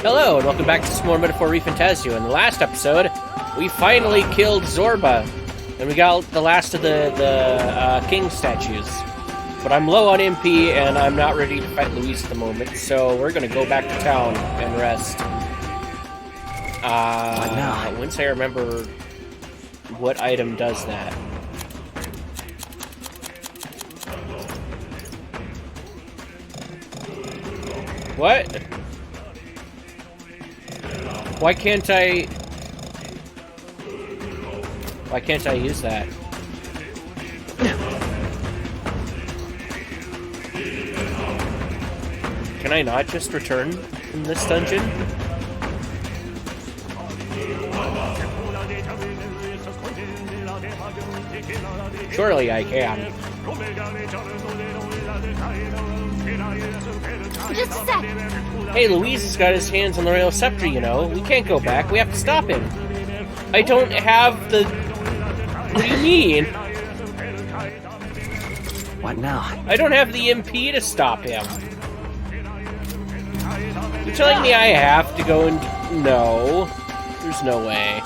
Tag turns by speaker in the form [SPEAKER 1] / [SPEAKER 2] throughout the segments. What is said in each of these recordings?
[SPEAKER 1] Hello, and welcome back to some more Metaphor ReFantazio. In the last episode, we finally killed Zorba, and we got the last of the king statues. But I'm low on MP, and I'm not ready to fight Luis at the moment, so we're gonna go back to town and rest. Once I remember what item does that. What? Why can't I use that? Can I not just return from this dungeon? Surely I can.
[SPEAKER 2] Just a sec.
[SPEAKER 1] Hey, Luis has got his hands on the royal scepter, you know. We can't go back. We have to stop him. I don't have the... What do you mean?
[SPEAKER 3] What now?
[SPEAKER 1] I don't have the MP to stop him. You're telling me I have to go and... No. There's no way.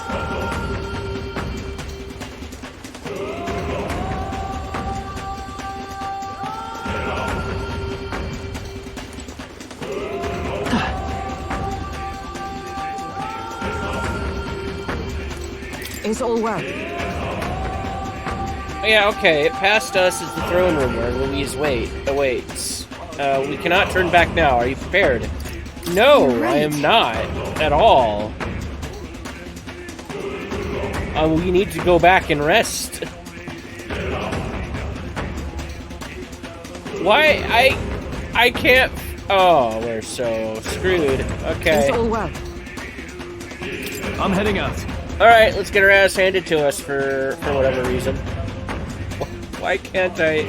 [SPEAKER 2] It's all well.
[SPEAKER 1] Yeah, okay. Past us is the throne room where Louise awaits. We cannot turn back now. Are you prepared? No, right. I am not. At all. We need to go back and rest. Why? I can't... Oh, we're so screwed. Okay.
[SPEAKER 2] It's all well.
[SPEAKER 3] I'm heading out.
[SPEAKER 1] Alright, let's get our ass handed to us for whatever reason. Why can't I...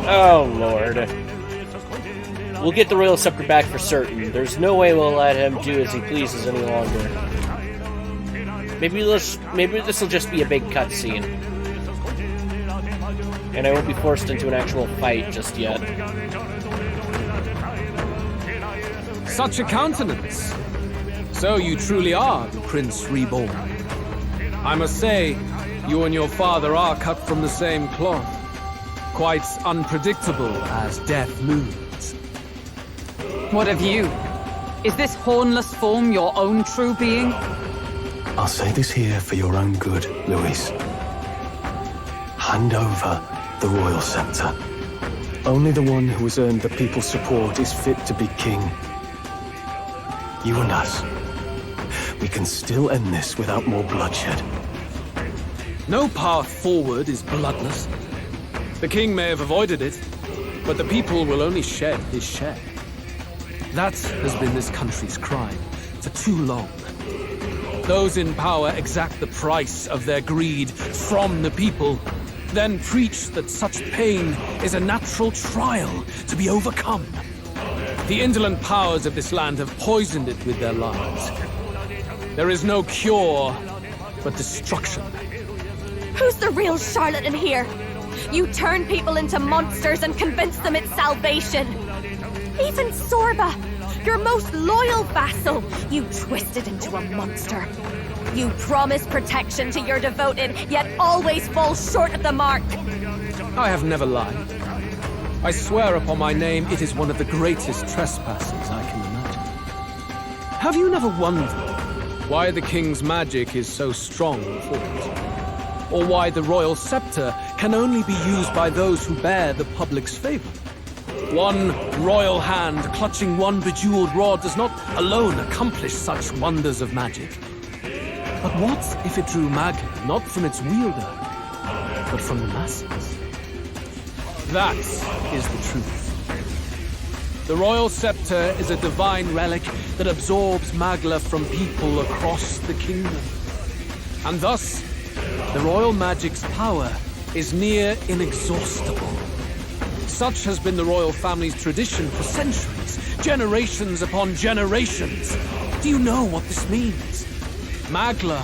[SPEAKER 1] Oh, Lord. We'll get the royal scepter back for certain. There's no way we'll let him do as he pleases any longer. Maybe this will just be a big cutscene. And I won't be forced into an actual fight just yet.
[SPEAKER 4] Such a countenance! So you truly are the Prince Reborn. I must say, you and your father are cut from the same cloth. Quite unpredictable as death moves.
[SPEAKER 2] What of you? Is this hornless form your own true being?
[SPEAKER 3] I'll say this here for your own good, Luis. Hand over the royal scepter. Only the one who has earned the people's support is fit to be king. You and us. We can still end this without more bloodshed.
[SPEAKER 4] No path forward is bloodless. The king may have avoided it, but the people will only shed his share. That has been this country's crime for too long. Those in power exact the price of their greed from the people, then preach that such pain is a natural trial to be overcome. The indolent powers of this land have poisoned it with their lies. There is no cure but destruction.
[SPEAKER 2] Who's the real charlatan here? You turn people into monsters and convince them it's salvation. Even Zorba, your most loyal vassal, you twisted into a monster. You promise protection to your devoted, yet always fall short of the mark.
[SPEAKER 4] I have never lied. I swear upon my name, it is one of the greatest trespasses I can imagine. Have you never wondered why the king's magic is so strong for it? Or why the royal scepter can only be used by those who bear the public's favor? One royal hand clutching one bejeweled rod does not alone accomplish such wonders of magic. But what if it drew magic not from its wielder, but from the masses? That is the truth. The royal scepter is a divine relic that absorbs magla from people across the kingdom. And thus, the royal magic's power is near inexhaustible. Such has been the royal family's tradition for centuries, generations upon generations. Do you know what this means? Magla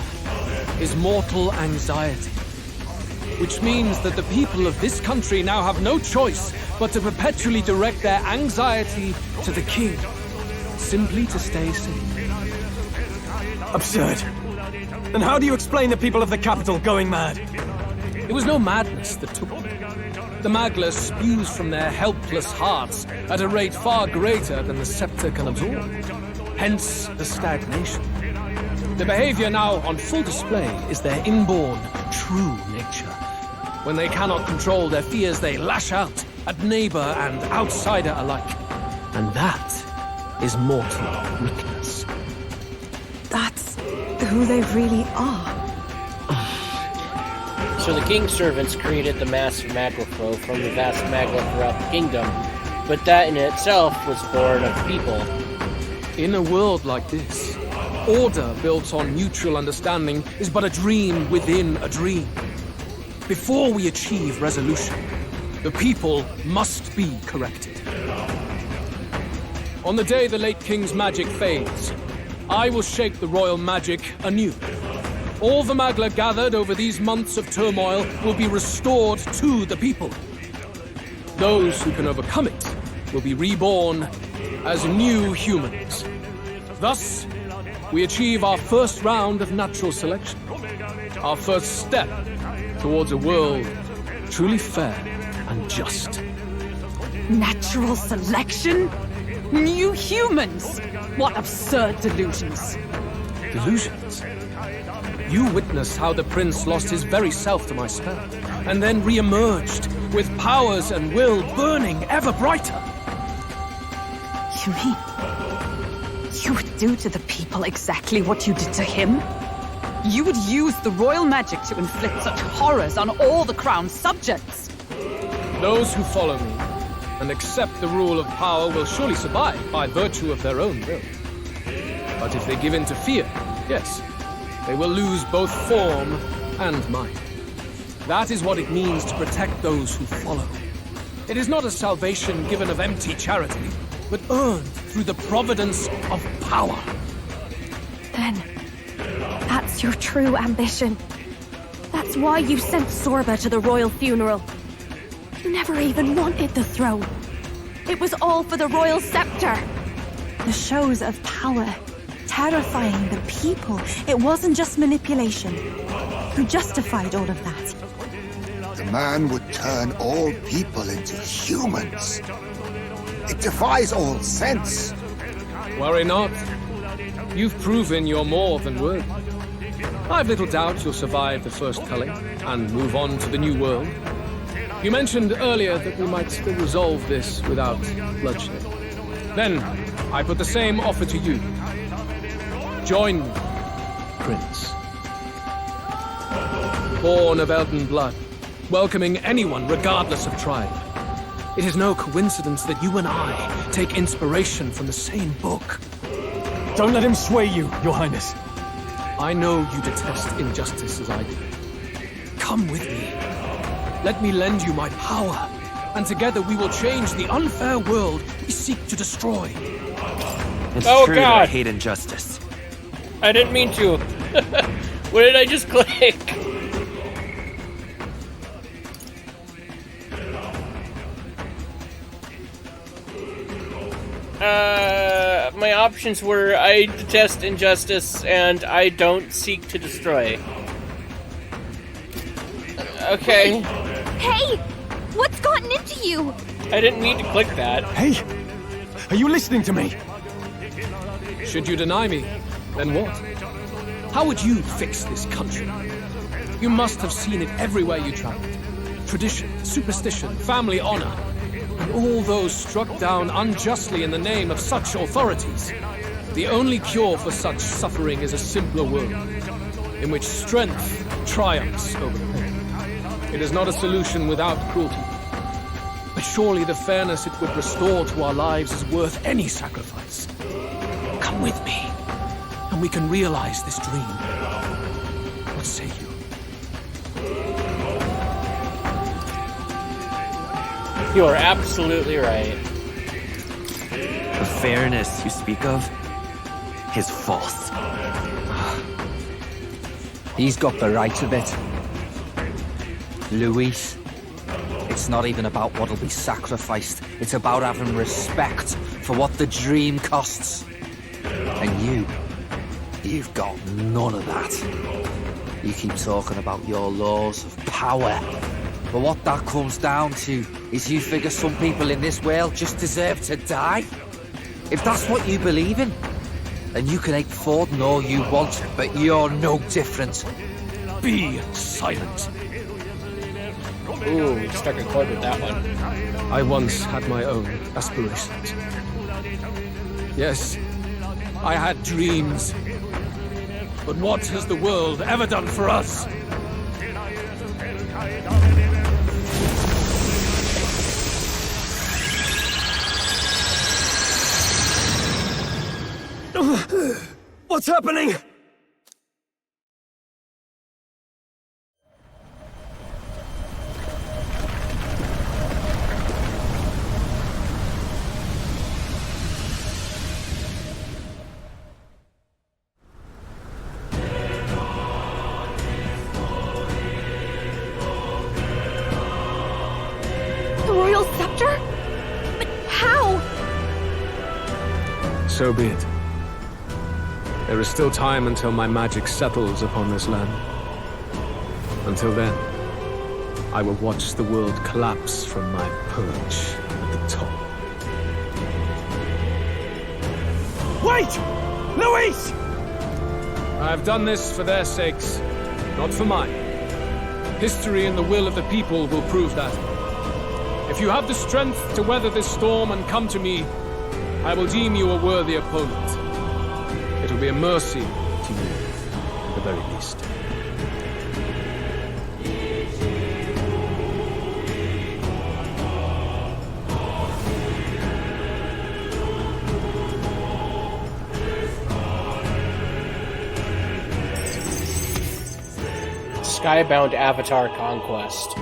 [SPEAKER 4] is mortal anxiety, which means that the people of this country now have no choice but to perpetually direct their anxiety to the king, simply to stay safe.
[SPEAKER 3] Absurd. Then how do you explain the people of the capital going mad?
[SPEAKER 4] It was no madness that took them. The Magla spews from their helpless hearts at a rate far greater than the scepter can absorb. Hence the stagnation. The behavior now on full display is their inborn, true nature. When they cannot control their fears, they lash out at neighbor and outsider alike. And that is mortal weakness.
[SPEAKER 5] That's who they really are.
[SPEAKER 1] So the king's servants created the massive Magla flow from the vast Magla throughout the kingdom, but that in itself was born of people.
[SPEAKER 4] In a world like this, order built on mutual understanding is but a dream within a dream. Before we achieve resolution, the people must be corrected. On the day the late king's magic fades, I will shake the royal magic anew. All the Magla gathered over these months of turmoil will be restored to the people. Those who can overcome it will be reborn as new humans. Thus, we achieve our first round of natural selection. Our first step towards a world truly fair and just.
[SPEAKER 5] Natural selection? New humans? What absurd delusions.
[SPEAKER 4] Delusions? You witnessed how the prince lost his very self to my spell, and then re-emerged with powers and will burning ever brighter.
[SPEAKER 5] You mean you would do to the people exactly what you did to him? You would use the royal magic to inflict such horrors on all the crown's subjects?
[SPEAKER 4] Those who follow me and accept the rule of power will surely survive by virtue of their own will. But if they give in to fear, yes, they will lose both form and mind. That is what it means to protect those who follow. It is not a salvation given of empty charity, but earned through the providence of power.
[SPEAKER 2] Then, that's your true ambition. That's why you sent Sorba to the royal funeral. You never even wanted the throne. It was all for the royal scepter.
[SPEAKER 5] The shows of power, terrifying the people. It wasn't just manipulation. Who justified all of that?
[SPEAKER 6] The man would turn all people into humans. It defies all sense.
[SPEAKER 4] Worry not. You've proven you're more than worthy. I've little doubt you'll survive the first culling and move on to the new world. You mentioned earlier that we might still resolve this without bloodshed. Then, I put the same offer to you. Join me, Prince. Born of Elden blood, welcoming anyone regardless of tribe. It is no coincidence that you and I take inspiration from the same book.
[SPEAKER 3] Don't let him sway you, Your Highness.
[SPEAKER 4] I know you detest injustice as I do. Come with me. Let me lend you my power, and together we will change the unfair world we seek to destroy.
[SPEAKER 7] It's
[SPEAKER 1] Oh,
[SPEAKER 7] true that
[SPEAKER 1] God.
[SPEAKER 7] I hate injustice.
[SPEAKER 1] I didn't mean to. What did I just click? My options were I detest injustice and I don't seek to destroy. Okay.
[SPEAKER 2] Hey! What's gotten into you?
[SPEAKER 1] I didn't mean to click that.
[SPEAKER 3] Hey! Are you listening to me?
[SPEAKER 4] Should you deny me, then what? How would you fix this country? You must have seen it everywhere you traveled. Tradition, superstition, family honor, and all those struck down unjustly in the name of such authorities. The only cure for such suffering is a simpler world, in which strength triumphs over pain. It is not a solution without cruelty. But surely the fairness it would restore to our lives is worth any sacrifice. Come with me, and we can realize this dream. What say you?
[SPEAKER 1] You are absolutely right.
[SPEAKER 7] The fairness you speak of is false.
[SPEAKER 8] He's got the right of it. Luis, it's not even about what'll be sacrificed. It's about having respect for what the dream costs. And You've got none of that. You keep talking about your laws of power. But what that comes down to is you figure some people in this world just deserve to die. If that's what you believe in, then you can hate Forden all you want, but you're no different. Be silent.
[SPEAKER 1] Ooh, struck a chord with that one.
[SPEAKER 4] I once had my own aspirations. Yes, I had dreams. But what has the world ever done for us?
[SPEAKER 3] What's happening?
[SPEAKER 2] The royal scepter? But how?
[SPEAKER 4] So be it. There is still time until my magic settles upon this land. Until then, I will watch the world collapse from my perch at the top.
[SPEAKER 3] Wait! Luis!
[SPEAKER 4] I have done this for their sakes, not for mine. History and the will of the people will prove that. If you have the strength to weather this storm and come to me, I will deem you a worthy opponent. It will be a mercy to you, at the very least.
[SPEAKER 1] Skybound Avatar Conquest.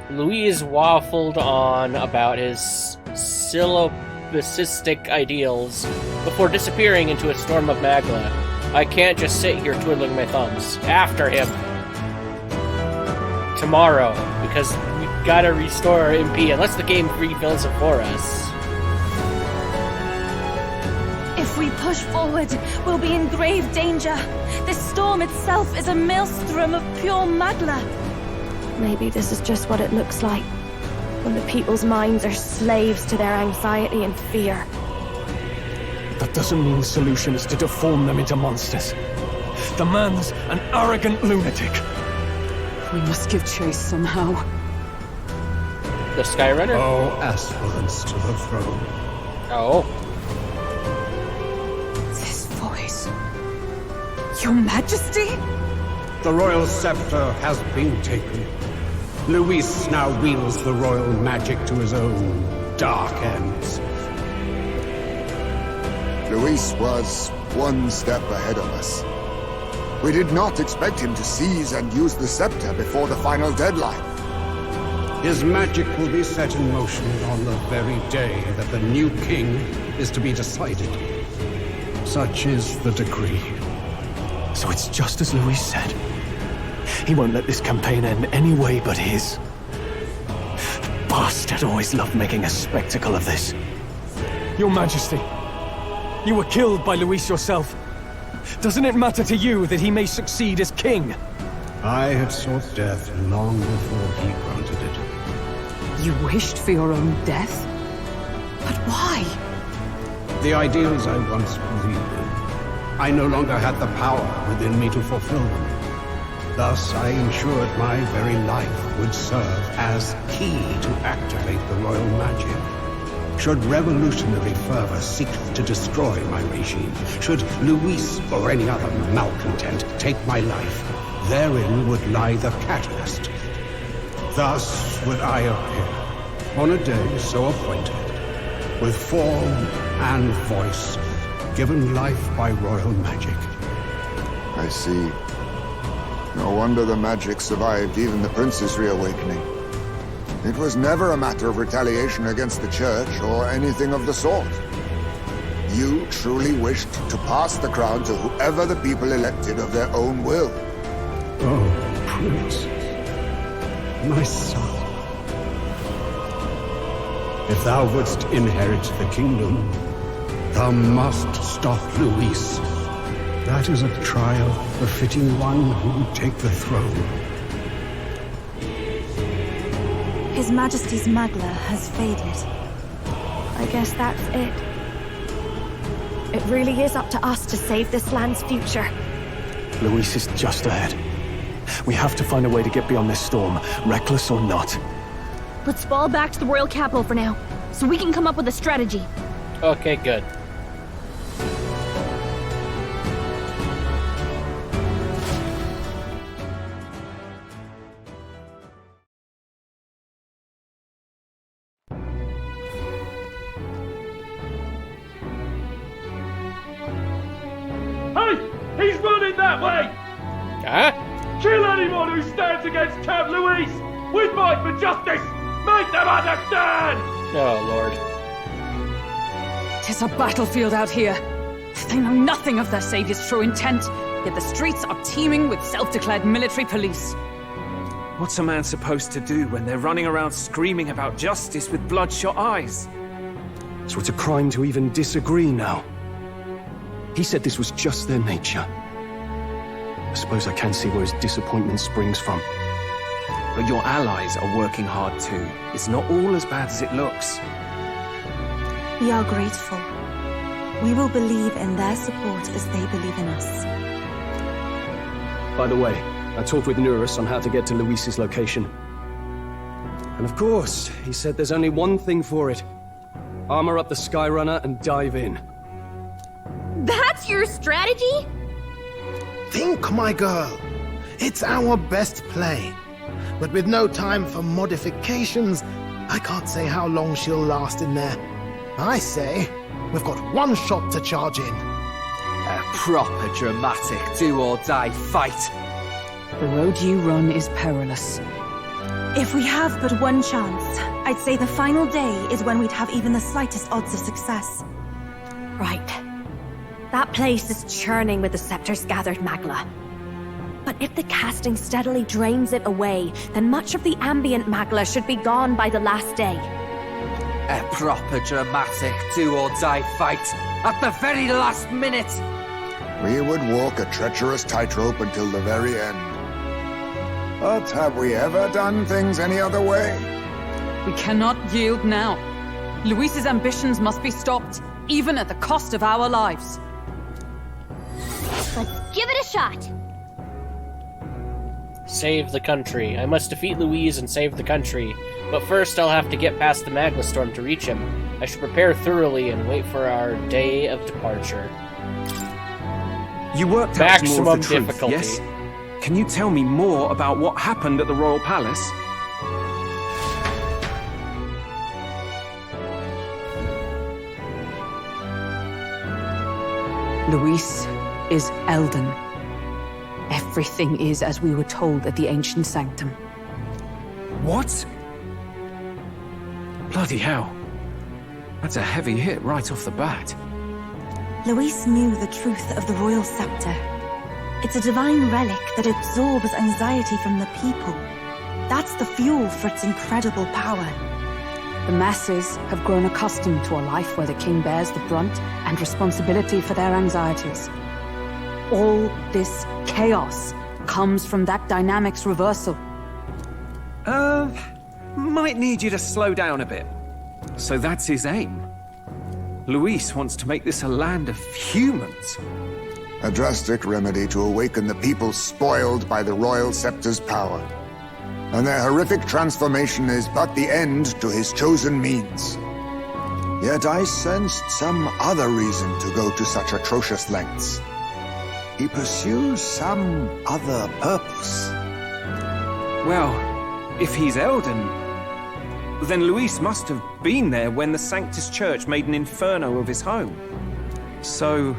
[SPEAKER 1] Louise waffled on about his syllabicistic ideals before disappearing into a storm of magma. I can't just sit here twiddling my thumbs. After him. Tomorrow, because we gotta restore our MP, unless the game refills it for us.
[SPEAKER 2] If we push forward, we'll be in grave danger. This storm itself is a maelstrom of pure magma. Maybe this is just what it looks like when the people's minds are slaves to their anxiety and fear.
[SPEAKER 3] That doesn't mean the solution is to deform them into monsters. The man's an arrogant lunatic.
[SPEAKER 5] We must give chase somehow.
[SPEAKER 1] The Skyrunner?
[SPEAKER 9] All aspirants to the throne.
[SPEAKER 1] Oh.
[SPEAKER 5] This voice. Your Majesty?
[SPEAKER 9] The royal scepter has been taken. Luis now wields the royal magic to his own dark ends.
[SPEAKER 6] Luis was one step ahead of us. We did not expect him to seize and use the scepter before the final deadline.
[SPEAKER 9] His magic will be set in motion on the very day that the new king is to be decided. Such is the decree.
[SPEAKER 3] So it's just as Luis said. He won't let this campaign end any way but his. The bastard always loved making a spectacle of this. Your Majesty, you were killed by Luis yourself. Doesn't it matter to you that he may succeed as king?
[SPEAKER 9] I had sought death long before he granted it.
[SPEAKER 5] You wished for your own death? But why?
[SPEAKER 9] The ideals I once believed in, I no longer had the power within me to fulfill them. Thus, I ensured my very life would serve as key to activate the royal magic. Should revolutionary fervor seek to destroy my regime, should Luis or any other malcontent take my life, therein would lie the catalyst. Thus would I appear, on a day so appointed, with form and voice, given life by royal magic.
[SPEAKER 6] I see. No wonder the magic survived even the prince's reawakening. It was never a matter of retaliation against the church or anything of the sort. You truly wished to pass the crown to whoever the people elected of their own will.
[SPEAKER 9] Oh, Prince. My son. If thou wouldst inherit the kingdom, thou must stop Luis. That is a trial befitting one who would take the throne.
[SPEAKER 10] His Majesty's Magla has faded.
[SPEAKER 2] I guess that's it. It really is up to us to save this land's future.
[SPEAKER 3] Luis is just ahead. We have to find a way to get beyond this storm, reckless or not.
[SPEAKER 11] Let's fall back to the royal capital for now, so we can come up with a strategy.
[SPEAKER 1] Okay, good.
[SPEAKER 12] He's running that way!
[SPEAKER 1] Huh?
[SPEAKER 12] Kill anyone who stands against Count Luis! We fight for justice! Make them understand!
[SPEAKER 1] Oh, Lord.
[SPEAKER 5] Tis a battlefield out here. They know nothing of their savior's true intent, yet the streets are teeming with self-declared military police.
[SPEAKER 4] What's a man supposed to do when they're running around screaming about justice with bloodshot eyes?
[SPEAKER 3] So it's a crime to even disagree now. He said this was just their nature. I suppose I can see where his disappointment springs from.
[SPEAKER 4] But your allies are working hard too. It's not all as bad as it looks.
[SPEAKER 10] We are grateful. We will believe in their support as they believe in us.
[SPEAKER 3] By the way, I talked with Nurus on how to get to Luis's location. And of course, he said there's only one thing for it. Armor up the Skyrunner and dive in.
[SPEAKER 11] That's your strategy?
[SPEAKER 13] Think, my girl. It's our best play. But with no time for modifications, I can't say how long she'll last in there. I say, we've got one shot to charge in.
[SPEAKER 8] A proper dramatic do-or-die fight.
[SPEAKER 5] The road you run is perilous.
[SPEAKER 10] If we have but one chance, I'd say the final day is when we'd have even the slightest odds of success.
[SPEAKER 2] Right. That place is churning with the Scepter's gathered Magla. But if the casting steadily drains it away, then much of the ambient Magla should be gone by the last day.
[SPEAKER 8] A proper dramatic do-or-die fight at the very last minute.
[SPEAKER 6] We would walk a treacherous tightrope until the very end. But have we ever done things any other way?
[SPEAKER 5] We cannot yield now. Luis's ambitions must be stopped, even at the cost of our lives.
[SPEAKER 11] Let's give it a shot.
[SPEAKER 1] Save the country. I must defeat Luis and save the country. But first I'll have to get past the Magla storm to reach him. I should prepare thoroughly and wait for our day of departure.
[SPEAKER 4] You worked out
[SPEAKER 1] Maximum
[SPEAKER 4] more of the truth,
[SPEAKER 1] difficulty.
[SPEAKER 4] yes? Can you tell me more about what happened at the Royal Palace?
[SPEAKER 5] Luis is Elden. Everything is as we were told at the ancient sanctum.
[SPEAKER 4] What? Bloody hell. That's a heavy hit right off the bat.
[SPEAKER 10] Luis knew the truth of the royal scepter. It's a divine relic that absorbs anxiety from the people. That's the fuel for its incredible power.
[SPEAKER 5] The masses have grown accustomed to a life where the king bears the brunt and responsibility for their anxieties. All this chaos comes from that dynamic's reversal.
[SPEAKER 4] Might need you to slow down a bit. So that's his aim. Luis wants to make this a land of humans.
[SPEAKER 6] A drastic remedy to awaken the people spoiled by the royal scepter's power. And their horrific transformation is but the end to his chosen means. Yet I sensed some other reason to go to such atrocious lengths. He pursues some other purpose.
[SPEAKER 4] Well, if he's Elden, then Luis must have been there when the Sanctus Church made an inferno of his home. So,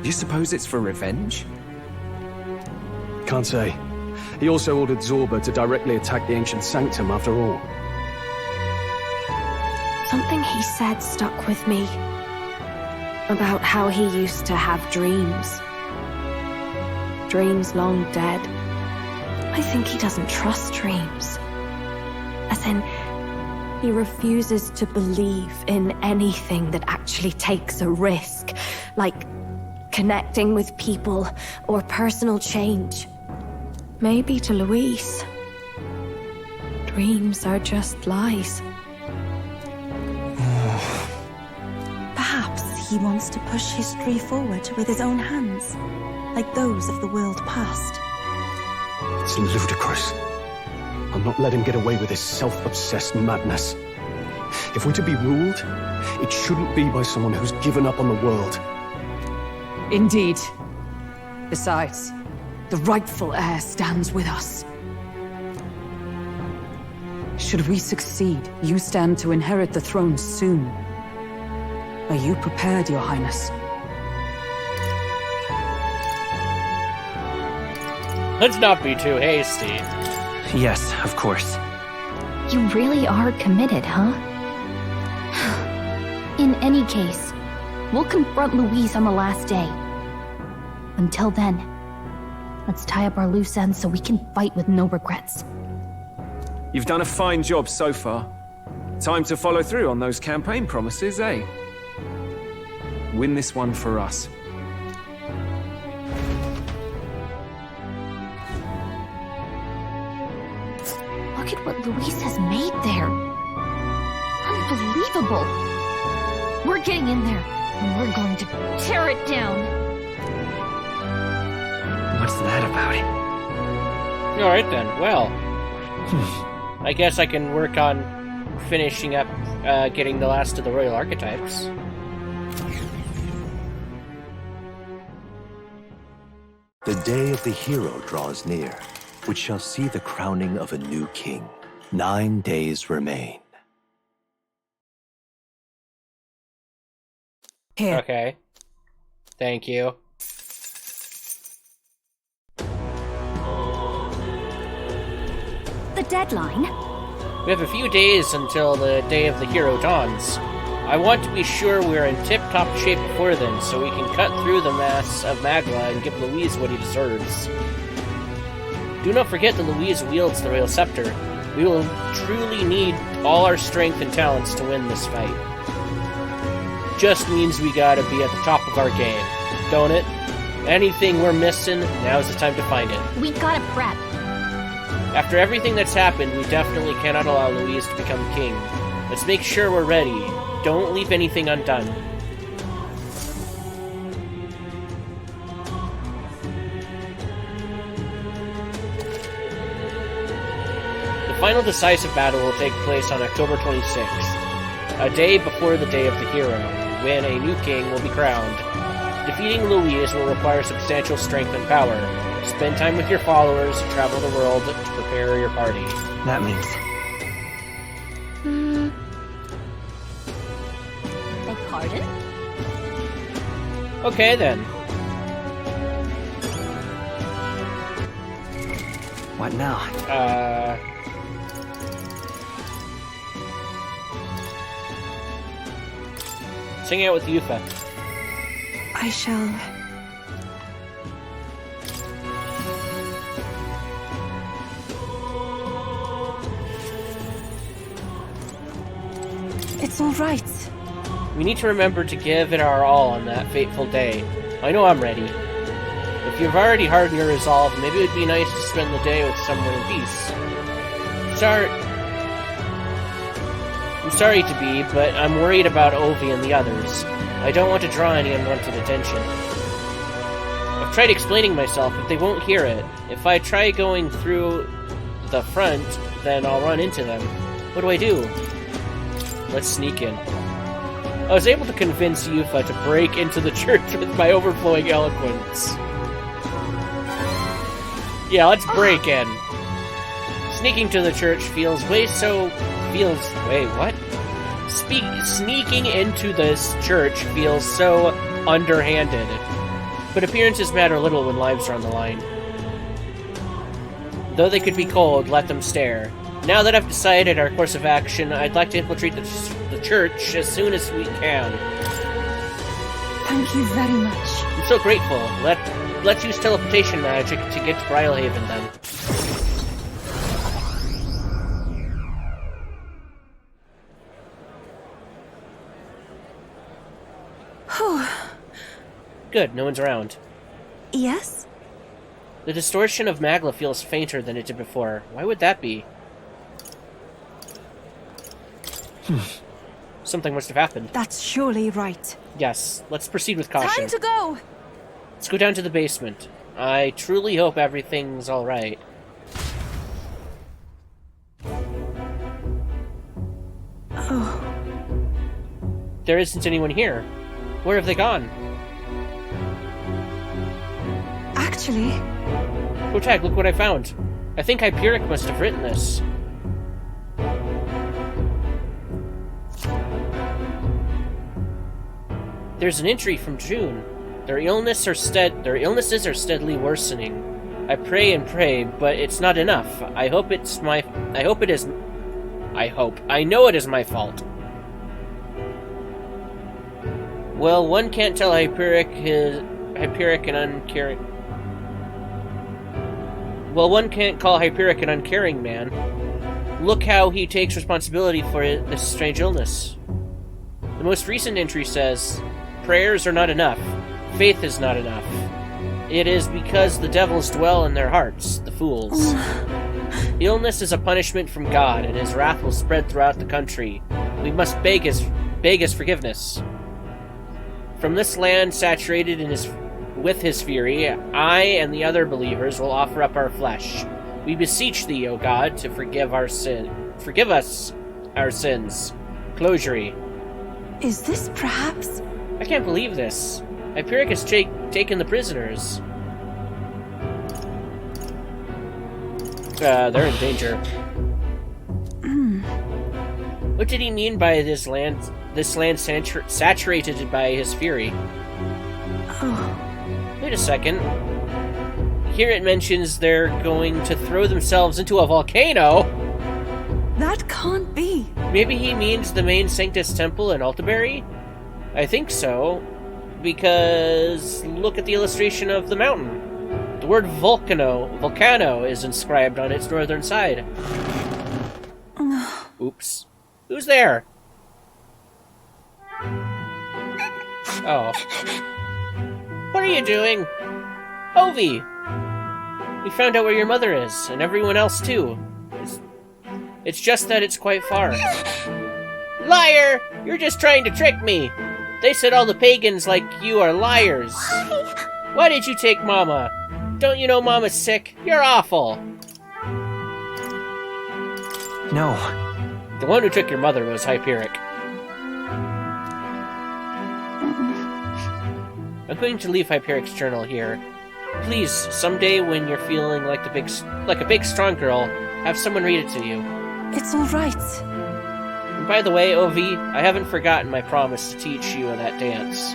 [SPEAKER 4] you suppose it's for revenge?
[SPEAKER 3] Can't say. He also ordered Zorba to directly attack the ancient sanctum after all.
[SPEAKER 2] Something he said stuck with me. About how he used to have dreams. Dreams long dead. I think he doesn't trust dreams. As in, he refuses to believe in anything that actually takes a risk. Like connecting with people, or personal change. Maybe to Luis, dreams are just lies.
[SPEAKER 10] Perhaps he wants to push history forward with his own hands, like those of the world past.
[SPEAKER 3] It's ludicrous. I'll not let him get away with his self-obsessed madness. If we're to be ruled, it shouldn't be by someone who's given up on the world.
[SPEAKER 5] Indeed. Besides, the rightful heir stands with us. Should we succeed, you stand to inherit the throne soon. Are you prepared, Your Highness?
[SPEAKER 1] Let's not be too hasty.
[SPEAKER 7] Yes, of course.
[SPEAKER 11] You really are committed, huh? In any case, we'll confront Luis on the last day. Until then, let's tie up our loose ends so we can fight with no regrets.
[SPEAKER 4] You've done a fine job so far. Time to follow through on those campaign promises, eh? Win this one for us.
[SPEAKER 11] Look at what Luis has made there. Unbelievable. We're getting in there, and we're going to tear it down.
[SPEAKER 7] What's that about?
[SPEAKER 1] Alright then, well. I guess I can work on finishing up getting the last of the royal archetypes.
[SPEAKER 14] The day of the hero draws near, which shall see the crowning of a new king. 9 days remain.
[SPEAKER 5] Here.
[SPEAKER 1] Okay. Thank you.
[SPEAKER 11] The deadline?
[SPEAKER 1] We have a few days until the day of the hero dawns. I want to be sure we're in tip-top shape before then, so we can cut through the mass of Magla and give Luis what he deserves. Do not forget that Luis wields the royal scepter. We will truly need all our strength and talents to win this fight. Just means we gotta be at the top of our game, don't it? Anything we're missing, now's the time to find it.
[SPEAKER 11] We gotta prep.
[SPEAKER 1] After everything that's happened, we definitely cannot allow Luis to become king. Let's make sure we're ready. Don't leave anything undone. The final decisive battle will take place on October 26th, a day before the day of the hero, when a new king will be crowned. Defeating Luis will require substantial strength and power. Spend time with your followers, travel the world to prepare your party.
[SPEAKER 7] That means...
[SPEAKER 11] Beg pardon?
[SPEAKER 1] Okay then.
[SPEAKER 7] What now?
[SPEAKER 1] Let's hang out with Yufa.
[SPEAKER 10] I shall... It's all right.
[SPEAKER 1] We need to remember to give it our all on that fateful day. I know I'm ready. If you've already hardened your resolve, maybe it would be nice to spend the day with someone in peace. I'm sorry to be, but I'm worried about Ovi and the others. I don't want to draw any unwanted attention. I've tried explaining myself, but they won't hear it. If I try going through the front, then I'll run into them. What do I do? Let's sneak in. I was able to convince Yufa to break into the church with my overflowing eloquence. Yeah, let's break in. Sneaking to the church feels wait, what? Sneaking into this church feels so underhanded. But appearances matter little when lives are on the line. Though they could be cold, let them stare. Now that I've decided our course of action, I'd like to infiltrate the church as soon as we can.
[SPEAKER 10] Thank you very much.
[SPEAKER 1] I'm so grateful. Let's use teleportation magic to get to Brylehaven then. Good, no one's around.
[SPEAKER 10] Yes?
[SPEAKER 1] The distortion of Magla feels fainter than it did before. Why would that be? Something must have happened.
[SPEAKER 10] That's surely right.
[SPEAKER 1] Yes, let's proceed with caution.
[SPEAKER 2] Time to go!
[SPEAKER 1] Let's go down to the basement. I truly hope everything's alright.
[SPEAKER 10] Oh.
[SPEAKER 1] There isn't anyone here. Where have they gone?
[SPEAKER 10] Actually...
[SPEAKER 1] Protag, look what I found. I think Hyperic must have written this. There's an entry from June. Their illnesses are steadily worsening. I pray and pray, but it's not enough. I know it is my fault. Well, one can't tell Hyperic an uncaring. Well, one can't call Hyperic an uncaring man. Look how he takes responsibility for this strange illness. The most recent entry says, prayers are not enough. Faith is not enough. It is because the devils dwell in their hearts, the fools. The illness is a punishment from God, and his wrath will spread throughout the country. We must beg his forgiveness. From this land saturated with his fury, I and the other believers will offer up our flesh. We beseech thee, O God, to forgive us our sins. Closure.
[SPEAKER 10] Is this perhaps...
[SPEAKER 1] I can't believe this. Hyperic has taken the prisoners. They're in danger. What did he mean by this land saturated by his fury?
[SPEAKER 10] Oh.
[SPEAKER 1] Wait a second. Here it mentions they're going to throw themselves into a volcano.
[SPEAKER 10] That can't be.
[SPEAKER 1] Maybe he means the main Sanctus Temple in Altaberry? I think so. Because look at the illustration of the mountain. The word volcano is inscribed on its northern side. Oops. Who's there? Oh. What are you doing? Ovi! We found out where your mother is, and everyone else too. It's just that it's quite far. Liar! You're just trying to trick me! They said all the pagans like you are liars. Why did you take Mama? Don't you know Mama's sick? You're awful!
[SPEAKER 7] No.
[SPEAKER 1] The one who took your mother was Hyperic. I'm going to leave Hyperic's journal here. Please, someday when you're feeling like a big strong girl, have someone read it to you.
[SPEAKER 10] It's all right.
[SPEAKER 1] And by the way, Ovi, I haven't forgotten my promise to teach you that dance.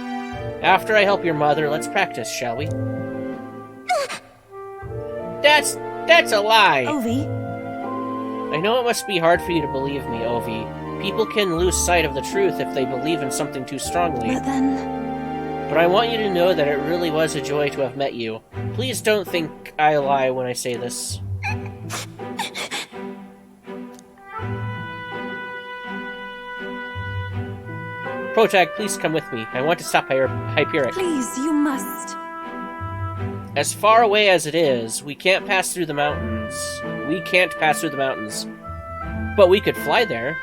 [SPEAKER 1] After I help your mother, let's practice, shall we? That's a lie!
[SPEAKER 10] Ovi?
[SPEAKER 1] I know it must be hard for you to believe me, Ovi. People can lose sight of the truth if they believe in something too strongly.
[SPEAKER 10] But then...
[SPEAKER 1] But I want you to know that it really was a joy to have met you. Please don't think I lie when I say this. Protag, please come with me. I want to stop Hyperic.
[SPEAKER 10] Please, you must.
[SPEAKER 1] As far away as it is, we can't pass through the mountains. But we could fly there.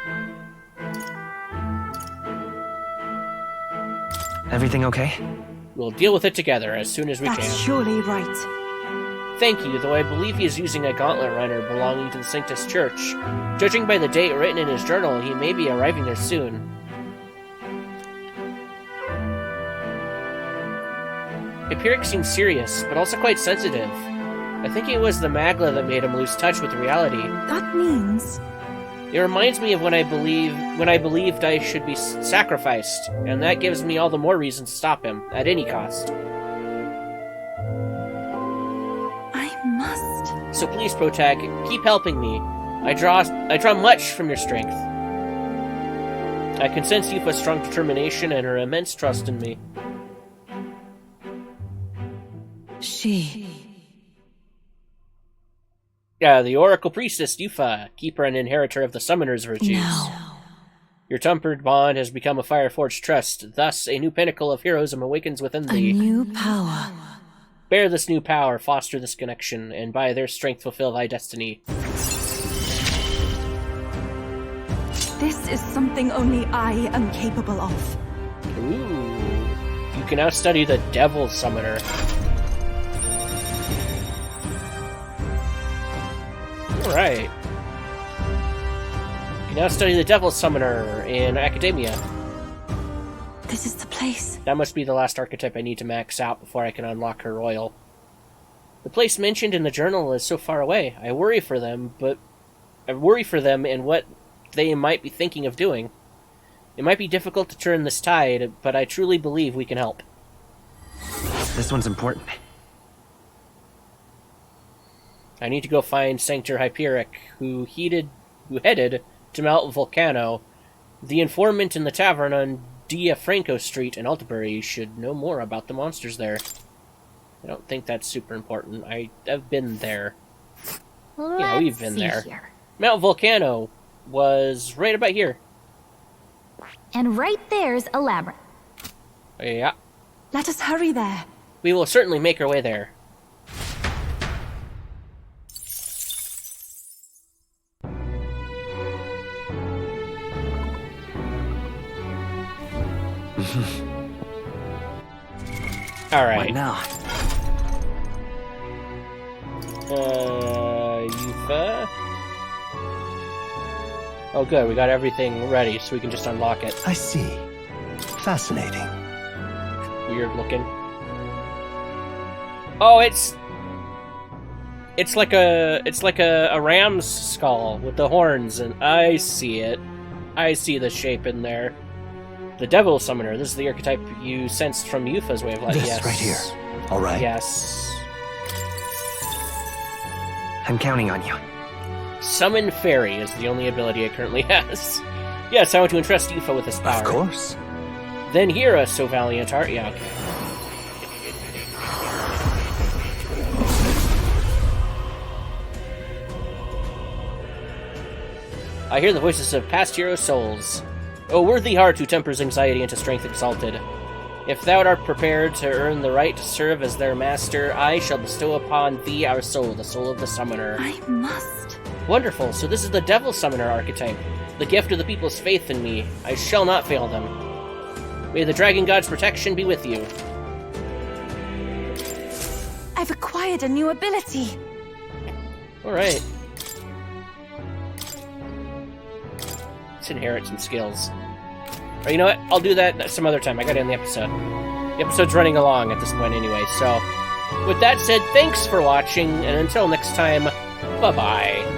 [SPEAKER 7] Everything okay?
[SPEAKER 1] We'll deal with it together as soon as we can.
[SPEAKER 10] That's surely right.
[SPEAKER 1] Thank you, though I believe he is using a gauntlet runner belonging to the Sanctus Church. Judging by the date written in his journal, he may be arriving there soon. Hyperic seems serious, but also quite sensitive. I think it was the Magla that made him lose touch with reality.
[SPEAKER 10] That means...
[SPEAKER 1] It reminds me of when I believed I should be sacrificed, and that gives me all the more reason to stop him, at any cost.
[SPEAKER 10] I must.
[SPEAKER 1] So please, Protag, keep helping me. I draw much from your strength. I can sense Yufa's strong determination and her immense trust in me. The Oracle Priestess, Yufa, keeper and inheritor of the Summoner's virtues.
[SPEAKER 10] No.
[SPEAKER 1] Your tempered bond has become a fire-forged trust. Thus, a new pinnacle of heroism awakens within thee.
[SPEAKER 10] A new power.
[SPEAKER 1] Bear this new power, foster this connection, and by their strength fulfill thy destiny.
[SPEAKER 10] This is something only I am capable of.
[SPEAKER 1] Ooh. You can now study the Devil Summoner. Alright. You can now study the Devil Summoner in Academia.
[SPEAKER 10] This is the place.
[SPEAKER 1] That must be the last archetype I need to max out before I can unlock her royal. The place mentioned in the journal is so far away. I worry for them and what they might be thinking of doing. It might be difficult to turn this tide, but I truly believe we can help.
[SPEAKER 7] This one's important.
[SPEAKER 1] I need to go find Sanctor Hyperic, who headed to Mount Volcano. The informant in the tavern on Dia Franco Street in Altabury should know more about the monsters there. I don't think that's super important. I've been there. We've been there.
[SPEAKER 11] Here.
[SPEAKER 1] Mount Volcano was right about here.
[SPEAKER 11] And right there's a labyrinth.
[SPEAKER 1] Yeah.
[SPEAKER 10] Let us hurry there.
[SPEAKER 1] We will certainly make our way there. Alright.
[SPEAKER 7] What now?
[SPEAKER 1] Yufa? Oh good, we got everything ready, so we can just unlock it.
[SPEAKER 14] I see. Fascinating.
[SPEAKER 1] Weird looking. Oh, it's like a ram's skull with the horns, and I see it. I see the shape in there. The Devil Summoner. This is the archetype you sensed from Yufa's way of life.
[SPEAKER 14] This
[SPEAKER 1] yes.
[SPEAKER 14] right here. All right.
[SPEAKER 1] Yes.
[SPEAKER 7] I'm counting on you.
[SPEAKER 1] Summon Fairy is the only ability it currently has. Yes, I want to entrust Yufa with this power.
[SPEAKER 14] Of course.
[SPEAKER 1] Then hear us, so valiant heart. Yeah, okay. I hear the voices of past hero souls. O worthy heart who tempers anxiety into strength exalted. If thou art prepared to earn the right to serve as their master, I shall bestow upon thee our soul, the soul of the summoner.
[SPEAKER 10] I must.
[SPEAKER 1] Wonderful, so this is the Devil Summoner archetype. The gift of the people's faith in me. I shall not fail them. May the Dragon God's protection be with you.
[SPEAKER 10] I've acquired a new ability.
[SPEAKER 1] Alright. Let's inherit some skills. Or you know what? I'll do that some other time. I gotta end the episode. The episode's running along at this point anyway, so... With that said, thanks for watching, and until next time, bye-bye.